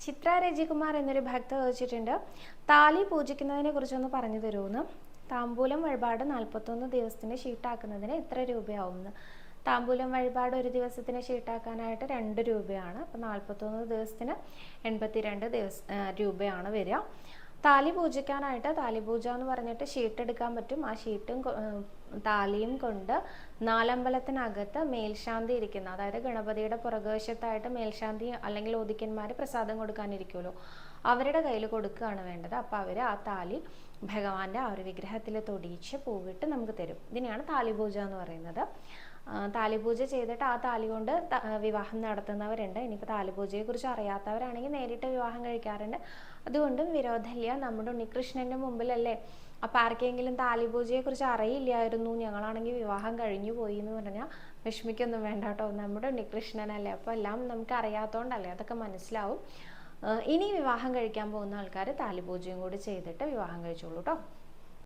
ചിത്ര രജികുമാർ എന്നൊരു ഭക്ത ചോദിച്ചിട്ടുണ്ട്, താലി പൂജിക്കുന്നതിനെ കുറിച്ചൊന്ന് പറഞ്ഞു തരുമെന്ന്. താമ്പൂലം വഴിപാട് 41 ദിവസത്തിന് ഷീട്ടാക്കുന്നതിന് എത്ര രൂപയാവുമെന്ന്. താമ്പൂലം വഴിപാട് ഒരു ദിവസത്തിന് ഷീട്ടാക്കാനായിട്ട് 2 രൂപയാണ്. അപ്പം 41 ദിവസത്തിന് 82 രൂപയാണ് വരിക. താലി പൂജിക്കാനായിട്ട് താലിപൂജ എന്ന് പറഞ്ഞിട്ട് ഷീട്ട് എടുക്കാൻ പറ്റും. ആ ഷീട്ടും താലിയും കൊണ്ട് നാലമ്പലത്തിനകത്ത് മേൽശാന്തി ഇരിക്കുന്ന, അതായത് ഗണപതിയുടെ പുറകുവശത്തായിട്ട് മേൽശാന്തി അല്ലെങ്കിൽ ഓദിക്കന്മാർ പ്രസാദം കൊടുക്കാനിരിക്കുമല്ലോ, അവരുടെ കയ്യിൽ കൊടുക്കുകയാണ് വേണ്ടത്. അപ്പോൾ അവർ ആ താലി ഭഗവാന്റെ ആ ഒരു വിഗ്രഹത്തിൽ തൊടിയിച്ച് പൂവിട്ട് നമുക്ക് തരും. ഇതിനെയാണ് താലിപൂജ എന്ന് പറയുന്നത്. താലിപൂജ ചെയ്തിട്ട് ആ താലി കൊണ്ട് വിവാഹം നടത്തുന്നവരുണ്ട്. ഇനിയിപ്പോൾ താലിപൂജയെക്കുറിച്ച് അറിയാത്തവരാണെങ്കിൽ നേരിട്ട് വിവാഹം കഴിക്കാറുണ്ട്. അതുകൊണ്ടും വിരോധമില്ല. നമ്മുടെ ഉണ്ണികൃഷ്ണൻ്റെ മുമ്പിലല്ലേ. അപ്പം ആർക്കെങ്കിലും താലിപൂജയെക്കുറിച്ച് അറിയില്ലായിരുന്നു, ഞങ്ങളാണെങ്കിൽ വിവാഹം കഴിഞ്ഞു പോയി എന്ന് പറഞ്ഞാൽ വിഷമിക്കൊന്നും വേണ്ട കേട്ടോ. നമ്മുടെ ഉണ്ണികൃഷ്ണനല്ലേ, അപ്പോൾ എല്ലാം നമുക്ക് അറിയാത്തതുകൊണ്ടല്ലേ, അതൊക്കെ മനസ്സിലാവും. ഇനി വിവാഹം കഴിക്കാൻ പോകുന്ന ആൾക്കാർ താലിപൂജയും കൂടി ചെയ്തിട്ട് വിവാഹം കഴിച്ചോളൂ കേട്ടോ.